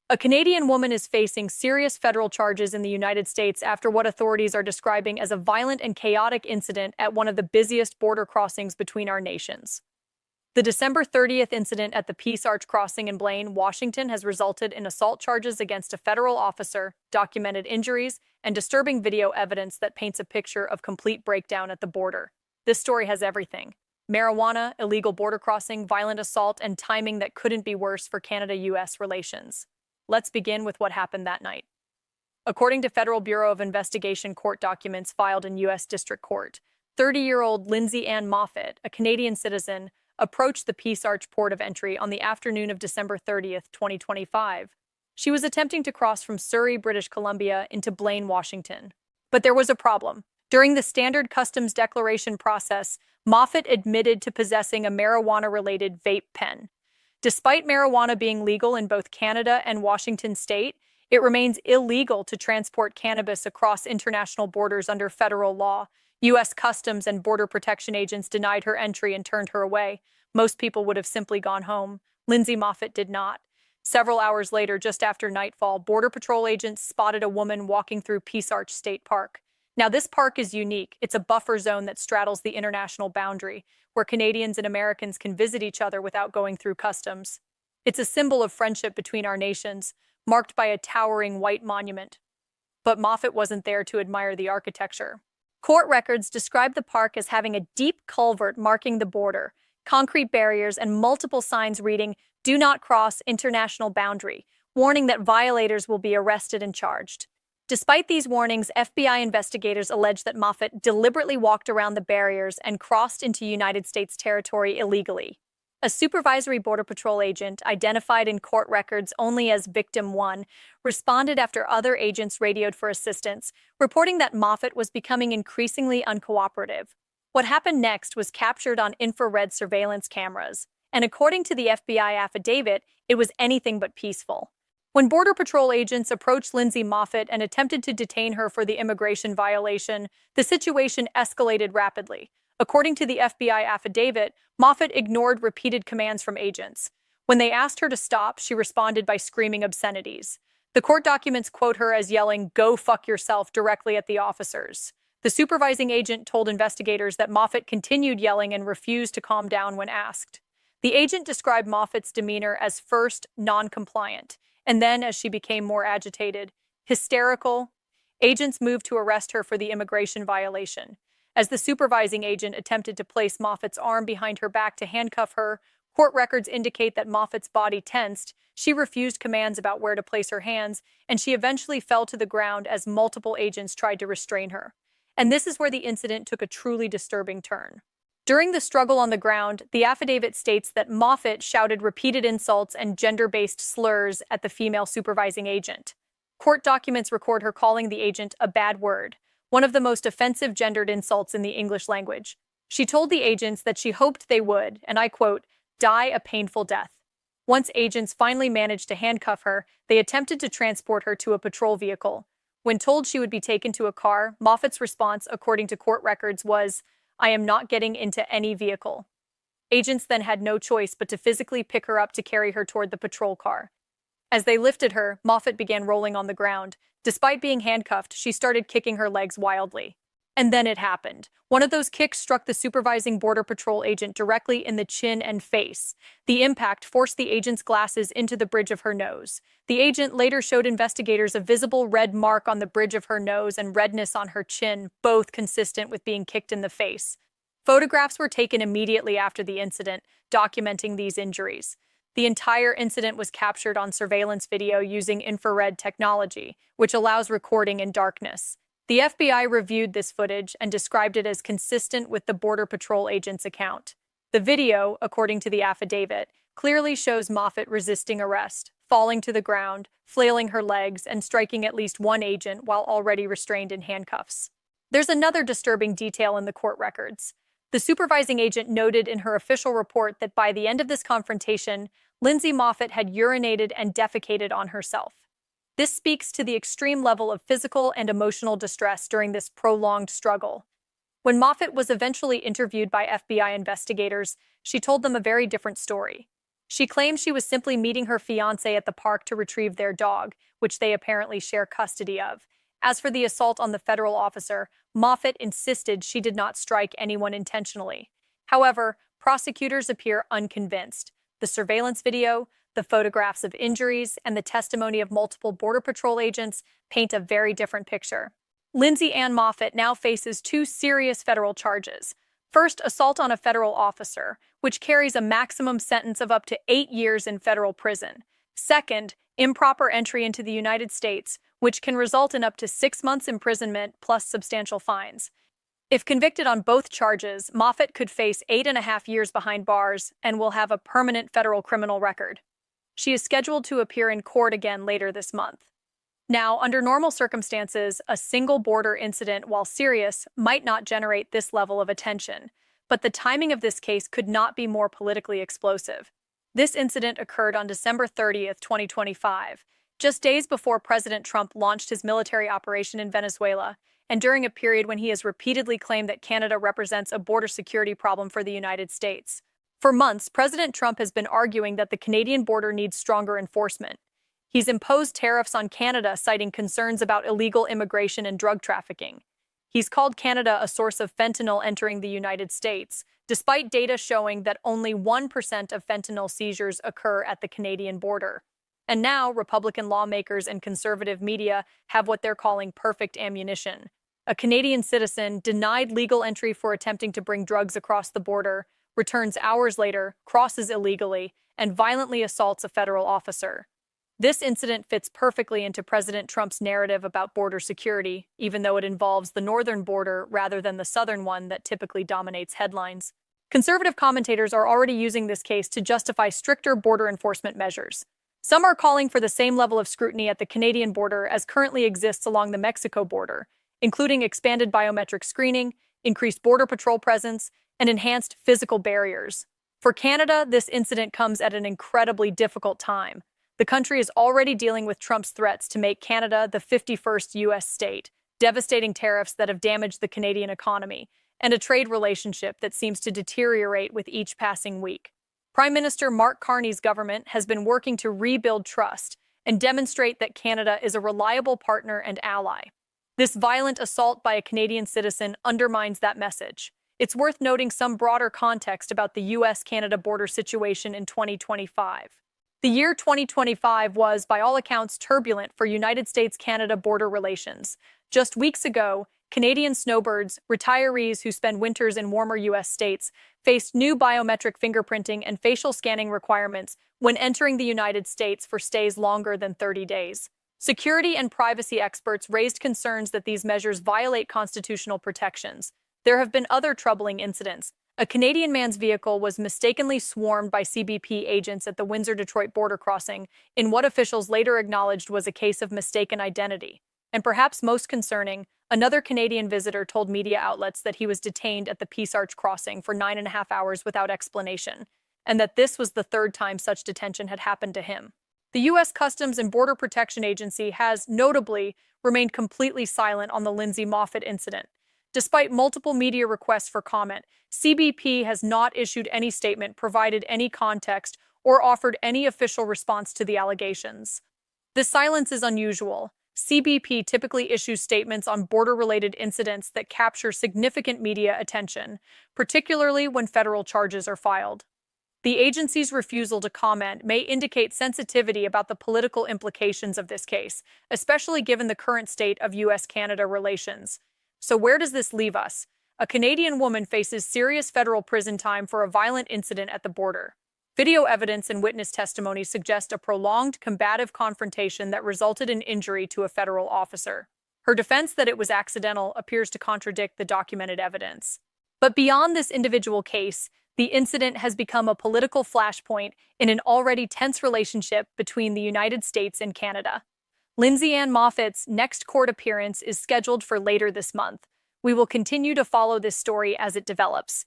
A Canadian woman is facing serious federal charges in the United States after what authorities are describing as a violent and chaotic incident at one of the busiest border crossings between our nations. The December 30th incident at the Peace Arch crossing in Blaine, Washington, has resulted in assault charges against a federal officer, documented injuries, and disturbing video evidence that paints a picture of complete breakdown at the border. This story has everything: marijuana, illegal border crossing, violent assault, and timing that couldn't be worse for Canada-US relations. Let's begin with what happened that night. According to Federal Bureau of Investigation court documents filed in U.S. District Court, 30-year-old Lindsay Anne Moffatt, a Canadian citizen, approached the Peace Arch port of entry on the afternoon of December 30th, 2025. She was attempting to cross from Surrey, British Columbia into Blaine, Washington. But there was a problem. During the standard customs declaration process, Moffatt admitted to possessing a marijuana-related vape pen. Despite marijuana being legal in both Canada and Washington state, it remains illegal to transport cannabis across international borders under federal law. U.S. Customs and Border Protection agents denied her entry and turned her away. Most people would have simply gone home. Lindsay Moffatt did not. Several hours later, just after nightfall, Border Patrol agents spotted a woman walking through Peace Arch State Park. Now, this park is unique. It's a buffer zone that straddles the international boundary, where Canadians and Americans can visit each other without going through customs. It's a symbol of friendship between our nations, marked by a towering white monument. But Moffatt wasn't there to admire the architecture. Court records describe the park as having a deep culvert marking the border, concrete barriers, and multiple signs reading, "Do not cross international boundary," warning that violators will be arrested and charged. Despite these warnings, FBI investigators allege that Moffatt deliberately walked around the barriers and crossed into United States territory illegally. A supervisory Border Patrol agent, identified in court records only as Victim 1, responded after other agents radioed for assistance, reporting that Moffatt was becoming increasingly uncooperative. What happened next was captured on infrared surveillance cameras, and according to the FBI affidavit, it was anything but peaceful. When Border Patrol agents approached Lindsay Moffatt and attempted to detain her for the immigration violation, the situation escalated rapidly. According to the FBI affidavit, Moffatt ignored repeated commands from agents. When they asked her to stop, she responded by screaming obscenities. The court documents quote her as yelling, "Go fuck yourself," directly at the officers. The supervising agent told investigators that Moffatt continued yelling and refused to calm down when asked. The agent described Moffatt's demeanor as first non-compliant, and then, as she became more agitated, hysterical. Agents moved to arrest her for the immigration violation. As the supervising agent attempted to place Moffatt's arm behind her back to handcuff her, court records indicate that Moffatt's body tensed, she refused commands about where to place her hands, and she eventually fell to the ground as multiple agents tried to restrain her. And this is where the incident took a truly disturbing turn. During the struggle on the ground, the affidavit states that Moffatt shouted repeated insults and gender-based slurs at the female supervising agent. Court documents record her calling the agent a bad word, one of the most offensive gendered insults in the English language. She told the agents that she hoped they would, and I quote, "die a painful death." Once agents finally managed to handcuff her, they attempted to transport her to a patrol vehicle. When told she would be taken to a car, Moffatt's response, according to court records, was, "I am not getting into any vehicle." Agents then had no choice but to physically pick her up to carry her toward the patrol car. As they lifted her, Moffatt began rolling on the ground. Despite being handcuffed, she started kicking her legs wildly. And then it happened. One of those kicks struck the supervising Border Patrol agent directly in the chin and face. The impact forced the agent's glasses into the bridge of her nose. The agent later showed investigators a visible red mark on the bridge of her nose and redness on her chin, both consistent with being kicked in the face. Photographs were taken immediately after the incident, documenting these injuries. The entire incident was captured on surveillance video using infrared technology, which allows recording in darkness. The FBI reviewed this footage and described it as consistent with the Border Patrol agent's account. The video, according to the affidavit, clearly shows Moffatt resisting arrest, falling to the ground, flailing her legs, and striking at least one agent while already restrained in handcuffs. There's another disturbing detail in the court records. The supervising agent noted in her official report that by the end of this confrontation, Lindsay Moffatt had urinated and defecated on herself. This speaks to the extreme level of physical and emotional distress during this prolonged struggle. When Moffatt was eventually interviewed by FBI investigators, she told them a very different story. She claims she was simply meeting her fiancé at the park to retrieve their dog, which they apparently share custody of. As for the assault on the federal officer, Moffatt insisted she did not strike anyone intentionally. However, prosecutors appear unconvinced. The surveillance video, the photographs of injuries, and the testimony of multiple Border Patrol agents paint a very different picture. Lindsay Anne Moffatt now faces two serious federal charges. First, assault on a federal officer, which carries a maximum sentence of up to 8 years in federal prison. Second, improper entry into the United States, which can result in up to 6 months imprisonment plus substantial fines. If convicted on both charges, Moffatt could face 8.5 years behind bars and will have a permanent federal criminal record. She is scheduled to appear in court again later this month. Now, under normal circumstances, a single border incident, while serious, might not generate this level of attention, but the timing of this case could not be more politically explosive. This incident occurred on December 30th, 2025, just days before President Trump launched his military operation in Venezuela, and during a period when he has repeatedly claimed that Canada represents a border security problem for the United States. For months, President Trump has been arguing that the Canadian border needs stronger enforcement. He's imposed tariffs on Canada, citing concerns about illegal immigration and drug trafficking. He's called Canada a source of fentanyl entering the United States, despite data showing that only 1% of fentanyl seizures occur at the Canadian border. And now, Republican lawmakers and conservative media have what they're calling perfect ammunition. A Canadian citizen denied legal entry for attempting to bring drugs across the border, returns hours later, crosses illegally, and violently assaults a federal officer. This incident fits perfectly into President Trump's narrative about border security, even though it involves the northern border rather than the southern one that typically dominates headlines. Conservative commentators are already using this case to justify stricter border enforcement measures. Some are calling for the same level of scrutiny at the Canadian border as currently exists along the Mexico border, including expanded biometric screening, increased border patrol presence, and enhanced physical barriers. For Canada, this incident comes at an incredibly difficult time. The country is already dealing with Trump's threats to make Canada the 51st U.S. state, devastating tariffs that have damaged the Canadian economy, and a trade relationship that seems to deteriorate with each passing week. Prime Minister Mark Carney's government has been working to rebuild trust and demonstrate that Canada is a reliable partner and ally. This violent assault by a Canadian citizen undermines that message. It's worth noting some broader context about the U.S.-Canada border situation in 2025. The year 2025 was, by all accounts, turbulent for United States-Canada border relations. Just weeks ago, Canadian snowbirds, retirees who spend winters in warmer U.S. states, faced new biometric fingerprinting and facial scanning requirements when entering the United States for stays longer than 30 days. Security and privacy experts raised concerns that these measures violate constitutional protections. There have been other troubling incidents. A Canadian man's vehicle was mistakenly swarmed by CBP agents at the Windsor-Detroit border crossing in what officials later acknowledged was a case of mistaken identity. And perhaps most concerning, another Canadian visitor told media outlets that he was detained at the Peace Arch crossing for 9.5 hours without explanation, and that this was the third time such detention had happened to him. The U.S. Customs and Border Protection Agency has, notably, remained completely silent on the Lindsay Moffatt incident. Despite multiple media requests for comment, CBP has not issued any statement, provided any context, or offered any official response to the allegations. This silence is unusual. CBP typically issues statements on border-related incidents that capture significant media attention, particularly when federal charges are filed. The agency's refusal to comment may indicate sensitivity about the political implications of this case, especially given the current state of U.S.-Canada relations. So where does this leave us? A Canadian woman faces serious federal prison time for a violent incident at the border. Video evidence and witness testimony suggest a prolonged, combative confrontation that resulted in injury to a federal officer. Her defense that it was accidental appears to contradict the documented evidence. But beyond this individual case, the incident has become a political flashpoint in an already tense relationship between the United States and Canada. Lindsay Anne Moffatt's next court appearance is scheduled for later this month. We will continue to follow this story as it develops.